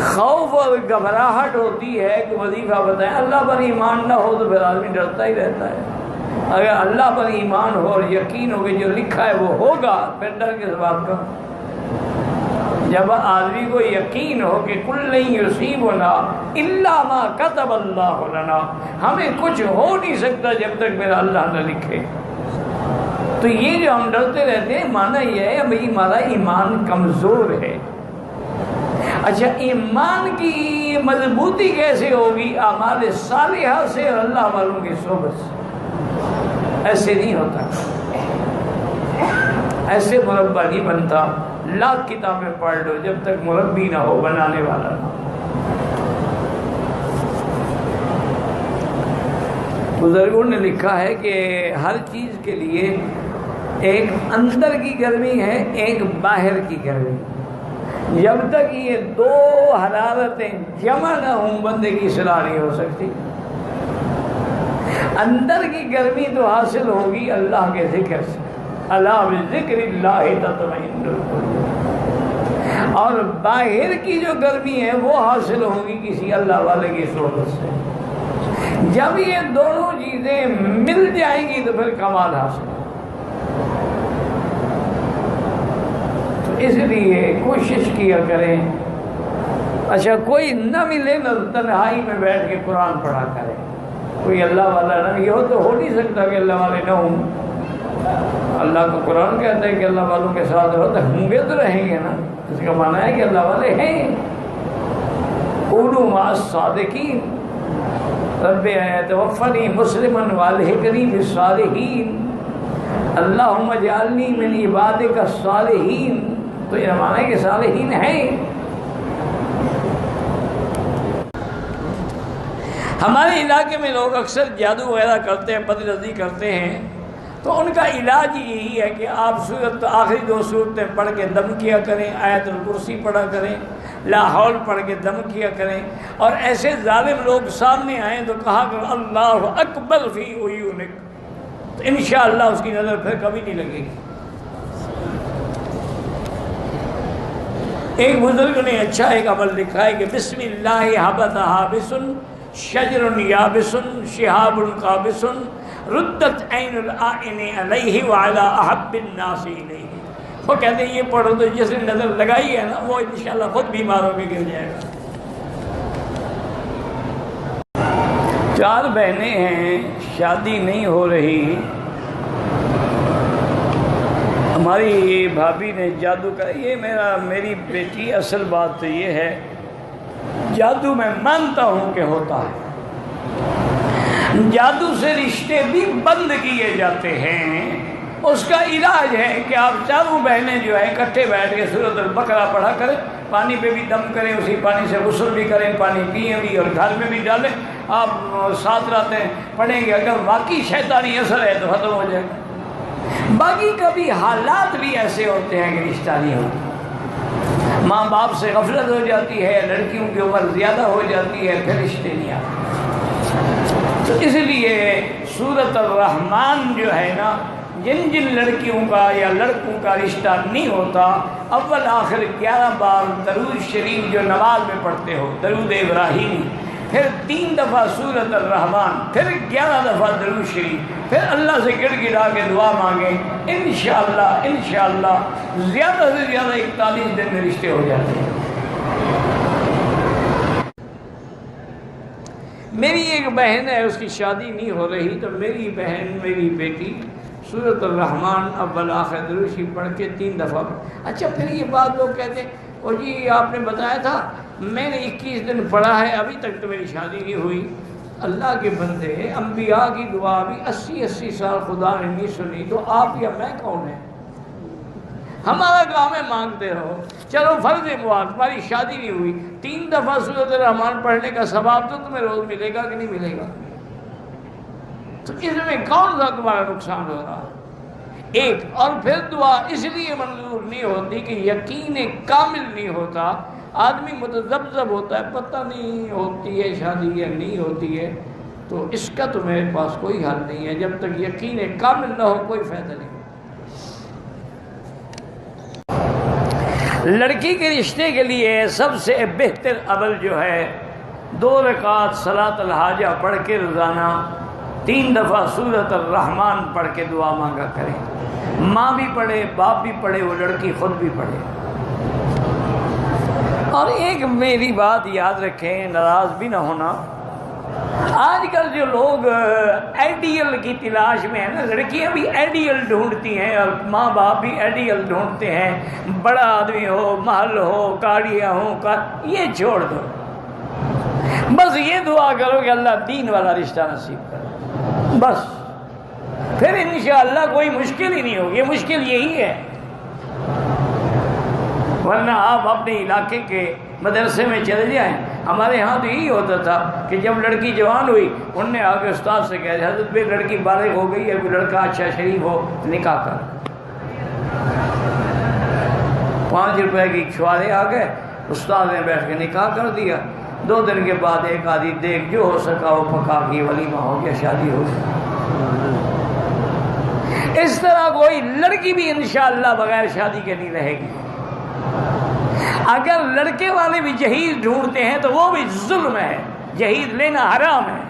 خوف اور گھبراہٹ ہوتی ہے کہ وظیفہ بتائیں، اللہ پر ایمان نہ ہو تو پھر آدمی ڈرتا ہی رہتا ہے۔ اگر اللہ پر ایمان ہو اور یقین ہو کہ جو لکھا ہے وہ ہوگا، پھر ڈر کس بات کا؟ جب آدمی کو یقین ہو کہ کل لن یصیبنا الا ما کتب اللہ لنا، ہمیں کچھ ہو نہیں سکتا جب تک میرا اللہ نہ لکھے، تو یہ جو ہم ڈرتے رہتے ہیں معنی یہ ہے بھئی ہمارا ایمان کمزور ہے۔ اچھا، ایمان کی مضبوطی کیسے ہوگی؟ اعمال صالحہ سے اور اللہ والوں کی صحبت سے۔ ایسے نہیں ہوتا، ایسے مربع نہیں بنتا۔ لاکھ کتابیں پڑھ لو، جب تک مربی نہ ہو، بنانے والا نہ ہو۔ بزرگوں نے لکھا ہے کہ ہر چیز کے لیے ایک اندر کی گرمی ہے، ایک باہر کی گرمی۔ جب تک یہ دو حرارتیں جمع نہ ہوں بندے کی اصلاح نہیں ہو سکتی۔ اندر کی گرمی تو حاصل ہوگی اللہ کے ذکر سے، الا بذکر اللہ تطمئن القلوب، اور باہر کی جو گرمی ہے وہ حاصل ہوگی کسی اللہ والے کی صحبت سے۔ جب یہ دونوں چیزیں مل جائیں گی تو پھر کمال حاصل ہوگا۔ اس لیے کوشش کیا کریں، اچھا کوئی نہ ملے نہ تنہائی میں بیٹھ کے قرآن پڑھا کریں۔ کوئی اللہ والا نہ، یہ تو ہو نہیں سکتا کہ اللہ والے نہ ہوں۔ اللہ کا قرآن کہتا ہے کہ اللہ والوں کے ساتھ رہو، تو ہوں گے تو رہیں گے نا، اس کا معنی ہے کہ اللہ والے ہیں۔ قولوا مع الصادقین، رب توفنی مسلما والحقنی بالصالحین، اللہم اجعلنی من عبادک الصالحین۔ تو یہ معنی ہے کہ صالحین ہیں۔ ہمارے علاقے میں لوگ اکثر جادو وغیرہ کرتے ہیں، بدنظری کرتے ہیں، تو ان کا علاج یہی ہے کہ آپ آخری دو صورتیں پڑھ کے دم کیا کریں، آیت الکرسی پڑھا کریں، لا حول پڑھ کے دم کیا کریں، اور ایسے ظالم لوگ سامنے آئیں تو کہا کہ اللہ اکبر فی عیونک، تو انشاءاللہ اس کی نظر پھر کبھی نہیں لگے گی۔ ایک بزرگ نے اچھا ایک عمل لکھا ہے کہ بسم اللہ حبت حابس شجر یابس شہاب قابس ردت عین العائن علیہ وعلی احب الناس الیہ۔ وہ کہتے ہیں یہ پڑھو تو جس نے نظر لگائی ہے نا وہ انشاءاللہ خود بیمار ہو کے گر جائے گا۔ 4 بہنیں ہیں، شادی نہیں ہو رہی۔ ہماری بھابھی نے جادو کا، یہ میری بیٹی، اصل بات تو یہ ہے جادو میں مانتا ہوں کہ ہوتا ہے، جادو سے رشتے بھی بند کیے جاتے ہیں۔ اس کا علاج ہے کہ آپ چاروں بہنیں جو ہے اکٹھے بیٹھ کے سورۃ البقرہ پڑھا کریں، پانی پہ بھی دم کریں، اسی پانی سے غسل بھی کریں، پانی پئیں بھی اور گھر میں بھی ڈالیں۔ آپ 7 راتیں پڑھیں گے، اگر واقعی شیطانی اثر ہے تو ختم ہو جائے گا۔ باقی کبھی حالات بھی ایسے ہوتے ہیں کہ رشتہ نہیں ہوتا، ماں باپ سے غفلت ہو جاتی ہے، لڑکیوں کی عمر زیادہ ہو جاتی ہے، پھر رشتے نہیں آتے۔ تو اس لیے سورۃ الرحمن جو ہے نا، جن لڑکیوں کا یا لڑکوں کا رشتہ نہیں ہوتا، اول آخر 11 بار درود شریف جو نماز میں پڑھتے ہو، درود ابراہیمی، پھر 3 دفعہ سورۃ الرحمن، پھر 11 دفعہ درود شریف، پھر اللہ سے گڑ گڑا کے دعا مانگیں، انشاءاللہ زیادہ سے زیادہ 41 دن میں رشتے ہو جاتے ہیں۔ میری ایک بہن ہے، اس کی شادی نہیں ہو رہی، تو میری بہن، میری بیٹی سورۃ الرحمن اول آخر درود شریف پڑھ کے 3 دفعہ۔ اچھا پھر یہ بات لوگ کہتے ہیں اور جی آپ نے بتایا تھا، میں نے 21 دن پڑھا ہے، ابھی تک تو میری شادی نہیں ہوئی۔ اللہ کے بندے، انبیاء کی دعا بھی 80 سال خدا نے نہیں سنی، تو آپ یا میں کون ہیں؟ ہمارا کام ہے مانگتے رہو۔ چلو فرض مواد، تمہاری شادی نہیں ہوئی، 3 دفعہ سورۃ الرحمن پڑھنے کا ثواب تو تمہیں روز ملے گا کہ نہیں ملے گا؟ تو اس میں کون سا تمہارا نقصان ہو رہا؟ ایک، اور پھر دعا اس لیے منظور نہیں ہوتی کہ یقین کامل نہیں ہوتا، آدمی متذبذب ہوتا ہے، پتہ نہیں ہوتی ہے شادی یا نہیں ہوتی ہے، تو اس کا تو میرے پاس کوئی حل نہیں ہے۔ جب تک یقین کامل نہ ہو کوئی فائدہ نہیں۔ لڑکی کے رشتے کے لیے سب سے بہتر عمل جو ہے 2 رکعت صلاۃ الحاجہ پڑھ کے روزانہ 3 دفعہ سورۃ الرحمن پڑھ کے دعا مانگا کرے. ماں بھی پڑھے، باپ بھی پڑھے، وہ لڑکی خود بھی پڑھے. اور ایک میری بات یاد رکھیں، ناراض بھی نہ ہونا، آج کل جو لوگ آئیڈیل کی تلاش میں ہیں نا، لڑکیاں بھی آئیڈیل ڈھونڈتی ہیں اور ماں باپ بھی آئیڈیل ڈھونڈتے ہیں، بڑا آدمی ہو، محل ہو، گاڑیاں ہوں، یہ چھوڑ دو. بس یہ دعا کرو کہ اللہ دین والا رشتہ نصیب کرے، بس پھر انشاءاللہ کوئی مشکل ہی نہیں ہوگی. یہ مشکل یہی ہے، ورنہ آپ اپنے علاقے کے مدرسے میں چلے جائیں. ہمارے ہاں تو یہی ہوتا تھا کہ جب لڑکی جوان ہوئی انہوں نے آگے استاد سے کہا حضرت بھی لڑکی بالغ ہو گئی ہے، کوئی لڑکا اچھا شریف ہو نکاح کر. 5 روپے کی چھوارے آ گئے، استاد نے بیٹھ کے نکاح کر دیا. 2 دن کے بعد ایک آدھی دیکھ جو ہو سکا وہ پکا کے ولیمہ ہو گیا، شادی ہو گئی. اس طرح کوئی لڑکی بھی انشاءاللہ بغیر شادی کے نہیں رہے گی. اگر لڑکے والے بھی جہیز ڈھونڈتے ہیں تو وہ بھی ظلم ہے، جہیز لینا حرام ہے.